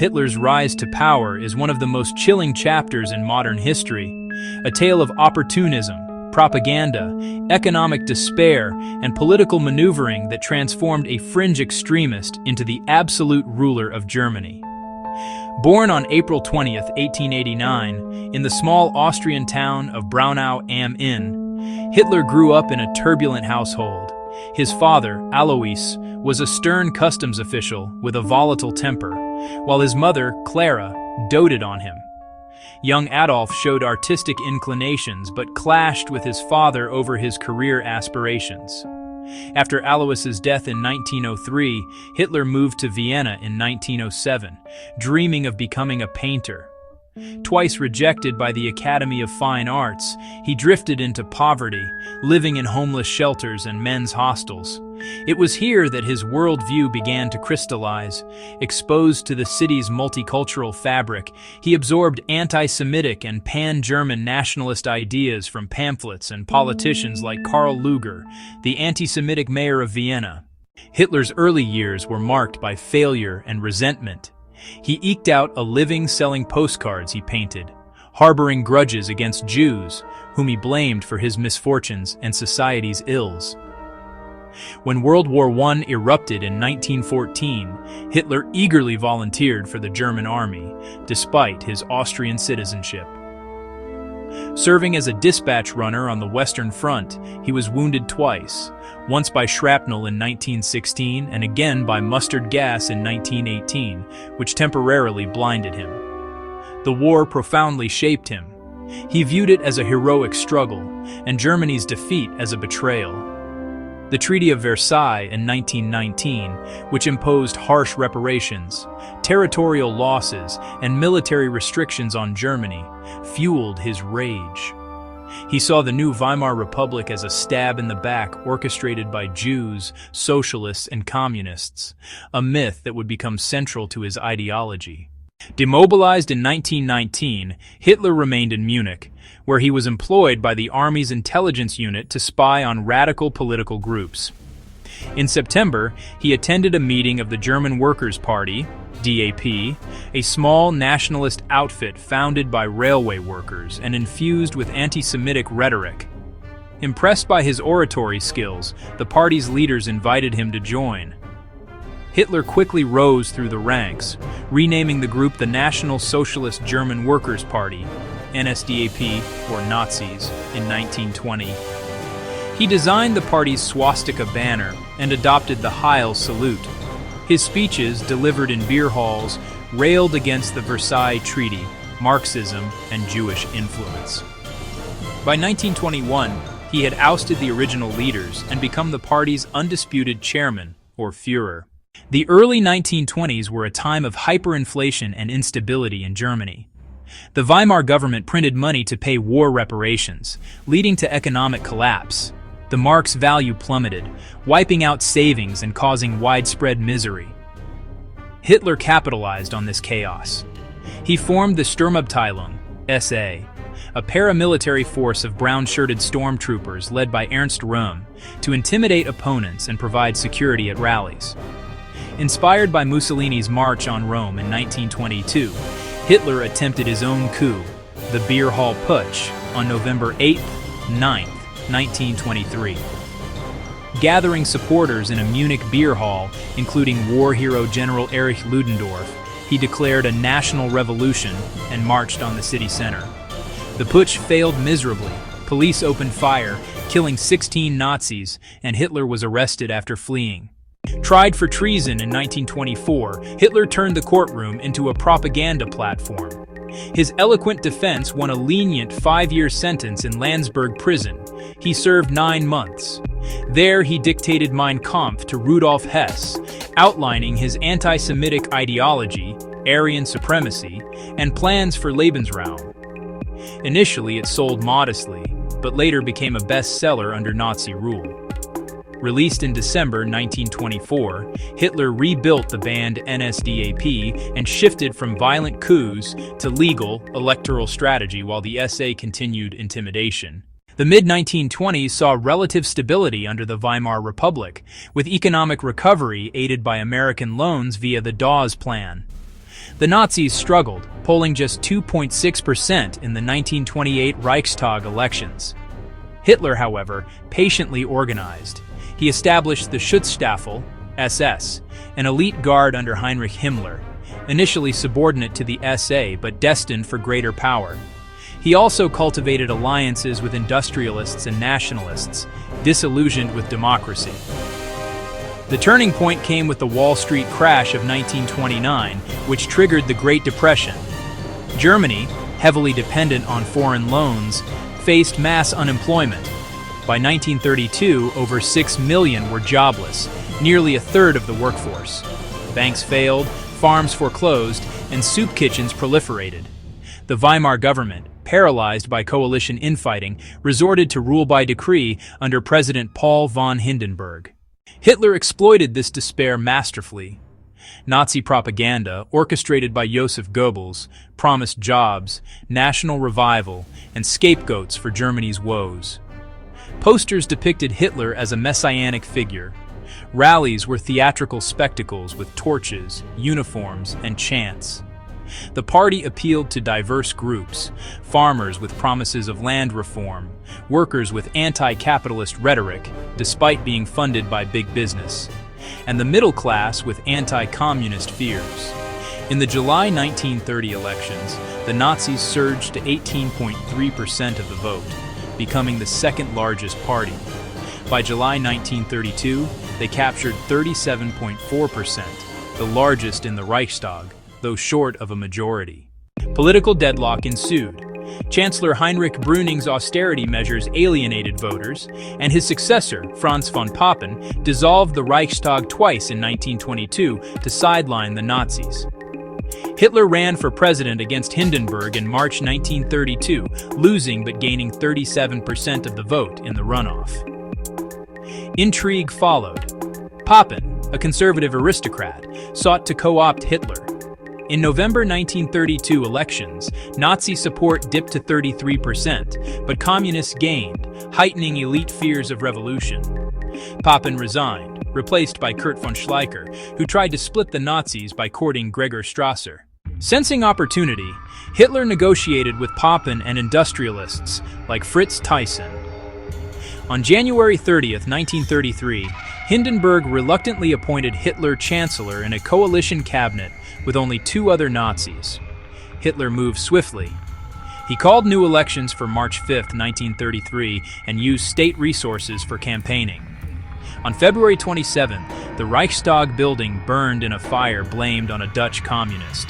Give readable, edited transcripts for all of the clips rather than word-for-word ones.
Hitler's rise to power is one of the most chilling chapters in modern history, a tale of opportunism, propaganda, economic despair, and political maneuvering that transformed a fringe extremist into the absolute ruler of Germany. Born on April 20, 1889, in the small Austrian town of Braunau am Inn, Hitler grew up in a turbulent household. His father, Alois, was a stern customs official with a volatile temper, while his mother, Clara, doted on him. Young Adolf showed artistic inclinations but clashed with his father over his career aspirations. After Alois's death in 1903, Hitler moved to Vienna in 1907, dreaming of becoming a painter. Twice rejected by the Academy of Fine Arts, he drifted into poverty, living in homeless shelters and men's hostels. It was here that his worldview began to crystallize. Exposed to the city's multicultural fabric, he absorbed anti-Semitic and pan-German nationalist ideas from pamphlets and politicians like Karl Lueger, the anti-Semitic mayor of Vienna. Hitler's early years were marked by failure and resentment. He eked out a living selling postcards he painted, harboring grudges against Jews, whom he blamed for his misfortunes and society's ills. When World War I erupted in 1914, Hitler eagerly volunteered for the German army, despite his Austrian citizenship. Serving as a dispatch runner on the Western Front, he was wounded twice, once by shrapnel in 1916 and again by mustard gas in 1918, which temporarily blinded him. The war profoundly shaped him. He viewed it as a heroic struggle, and Germany's defeat as a betrayal. The Treaty of Versailles in 1919, which imposed harsh reparations, territorial losses, and military restrictions on Germany, fueled his rage. He saw the new Weimar Republic as a stab in the back orchestrated by Jews, socialists, and communists, a myth that would become central to his ideology. Demobilized in 1919, Hitler remained in Munich, where he was employed by the Army's intelligence unit to spy on radical political groups. In September, he attended a meeting of the German Workers' Party, DAP, a small nationalist outfit founded by railway workers and infused with anti-Semitic rhetoric. Impressed by his oratory skills, the party's leaders invited him to join. Hitler quickly rose through the ranks, renaming the group the National Socialist German Workers' Party, NSDAP, or Nazis, in 1920. He designed the party's swastika banner and adopted the Heil salute. His speeches, delivered in beer halls, railed against the Versailles Treaty, Marxism, and Jewish influence. By 1921, he had ousted the original leaders and become the party's undisputed chairman, or Führer. The early 1920s were a time of hyperinflation and instability in Germany. The Weimar government printed money to pay war reparations, leading to economic collapse. The mark's value plummeted, wiping out savings and causing widespread misery. Hitler capitalized on this chaos. He formed the Sturmabteilung, SA, a paramilitary force of brown-shirted stormtroopers led by Ernst Röhm, to intimidate opponents and provide security at rallies. Inspired by Mussolini's march on Rome in 1922, Hitler attempted his own coup, the Beer Hall Putsch, on November 8-9, 1923. Gathering supporters in a Munich beer hall, including war hero General Erich Ludendorff, he declared a national revolution and marched on the city center. The putsch failed miserably. Police opened fire, killing 16 Nazis, and Hitler was arrested after fleeing. Tried for treason in 1924, Hitler turned the courtroom into a propaganda platform. His eloquent defense won a lenient 5-year sentence in Landsberg prison. He served 9 months. There he dictated Mein Kampf to Rudolf Hess, outlining his anti-Semitic ideology, Aryan supremacy, and plans for Lebensraum. Initially it sold modestly, but later became a bestseller under Nazi rule. Released in December 1924, Hitler rebuilt the banned NSDAP and shifted from violent coups to legal, electoral strategy while the SA continued intimidation. The mid-1920s saw relative stability under the Weimar Republic, with economic recovery aided by American loans via the Dawes Plan. The Nazis struggled, polling just 2.6% in the 1928 Reichstag elections. Hitler, however, patiently organized. He established the Schutzstaffel, SS, an elite guard under Heinrich Himmler, initially subordinate to the SA but destined for greater power. He also cultivated alliances with industrialists and nationalists, disillusioned with democracy. The turning point came with the Wall Street crash of 1929, which triggered the Great Depression. Germany, heavily dependent on foreign loans, faced mass unemployment. By 1932, over 6 million were jobless, nearly a third of the workforce. Banks failed, farms foreclosed, and soup kitchens proliferated. The Weimar government, paralyzed by coalition infighting, resorted to rule by decree under President Paul von Hindenburg. Hitler exploited this despair masterfully. Nazi propaganda, orchestrated by Joseph Goebbels, promised jobs, national revival, and scapegoats for Germany's woes. Posters depicted Hitler as a messianic figure. Rallies were theatrical spectacles with torches, uniforms, and chants. The party appealed to diverse groups: farmers with promises of land reform, workers with anti-capitalist rhetoric, despite being funded by big business, and the middle class with anti-communist fears. In the July 1930 elections, the Nazis surged to 18.3% of the vote, becoming the second largest party. By July 1932, they captured 37.4%, the largest in the Reichstag, though short of a majority. Political deadlock ensued. Chancellor Heinrich Brüning's austerity measures alienated voters, and his successor, Franz von Papen, dissolved the Reichstag twice in 1922 to sideline the Nazis. Hitler ran for president against Hindenburg in March 1932, losing but gaining 37% of the vote in the runoff. Intrigue followed. Papen, a conservative aristocrat, sought to co-opt Hitler. In November 1932 elections, Nazi support dipped to 33%, but communists gained, heightening elite fears of revolution. Papen resigned, replaced by Kurt von Schleicher, who tried to split the Nazis by courting Gregor Strasser. Sensing opportunity, Hitler negotiated with Papen and industrialists like Fritz Thyssen. On January 30, 1933, Hindenburg reluctantly appointed Hitler chancellor in a coalition cabinet with only 2 other Nazis. Hitler moved swiftly. He called new elections for March 5, 1933, and used state resources for campaigning. On February 27, the Reichstag building burned in a fire blamed on a Dutch communist.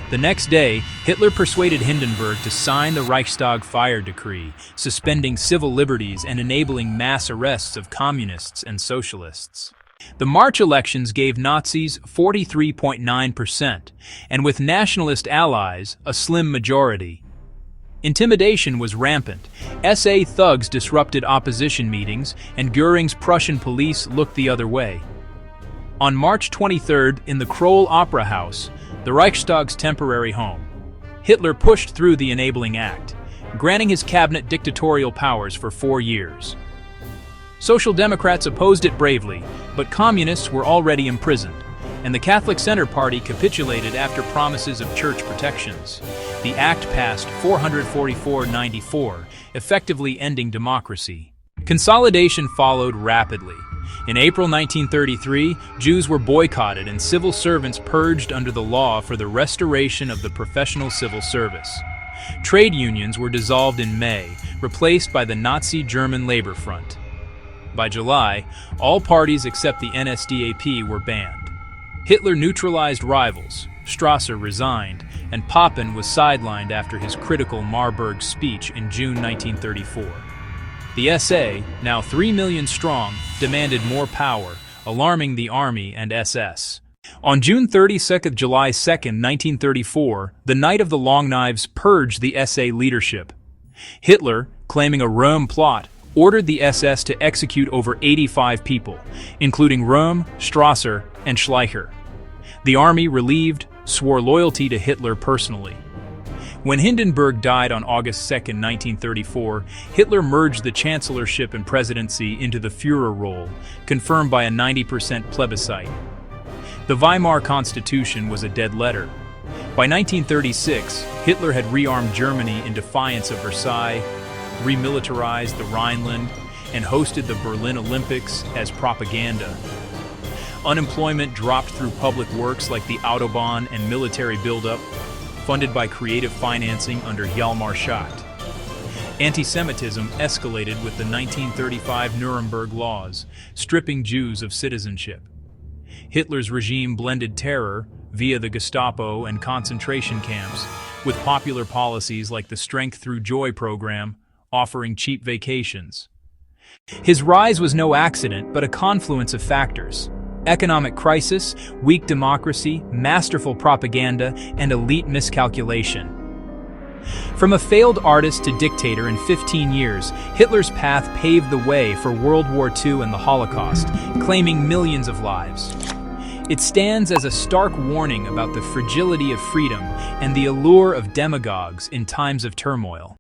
The next day, Hitler persuaded Hindenburg to sign the Reichstag fire decree, suspending civil liberties and enabling mass arrests of communists and socialists. The March elections gave Nazis 43.9%, and with nationalist allies, a slim majority. Intimidation was rampant. SA thugs disrupted opposition meetings, and Göring's Prussian police looked the other way. On March 23, in the Kroll Opera House, the Reichstag's temporary home, Hitler pushed through the Enabling Act, granting his cabinet dictatorial powers for 4 years. Social Democrats opposed it bravely, but communists were already imprisoned, and the Catholic Center Party capitulated after promises of church protections. The act passed 444-94, effectively ending democracy. Consolidation followed rapidly. In April 1933, Jews were boycotted and civil servants purged under the law for the restoration of the professional civil service. Trade unions were dissolved in May, replaced by the Nazi German Labor Front. By July, all parties except the NSDAP were banned. Hitler neutralized rivals, Strasser resigned, and Papen was sidelined after his critical Marburg speech in June 1934. The SA, now 3 million strong, demanded more power, alarming the Army and SS. On June 30, July 2, 1934, the Night of the Long Knives purged the SA leadership. Hitler, claiming a Röhm plot, ordered the SS to execute over 85 people, including Röhm, Strasser, and Schleicher. The army, relieved, swore loyalty to Hitler personally. When Hindenburg died on August 2, 1934, Hitler merged the chancellorship and presidency into the Führer role, confirmed by a 90% plebiscite. The Weimar Constitution was a dead letter. By 1936, Hitler had rearmed Germany in defiance of Versailles, remilitarized the Rhineland, and hosted the Berlin Olympics as propaganda. Unemployment dropped through public works like the Autobahn and military buildup, funded by creative financing under Hjalmar Schacht. Anti-Semitism escalated with the 1935 Nuremberg laws, stripping Jews of citizenship. Hitler's regime blended terror, via the Gestapo and concentration camps, with popular policies like the Strength Through Joy program, offering cheap vacations. His rise was no accident, but a confluence of factors: economic crisis, weak democracy, masterful propaganda, and elite miscalculation. From a failed artist to dictator in 15 years, Hitler's path paved the way for World War II and the Holocaust, claiming millions of lives. It stands as a stark warning about the fragility of freedom and the allure of demagogues in times of turmoil.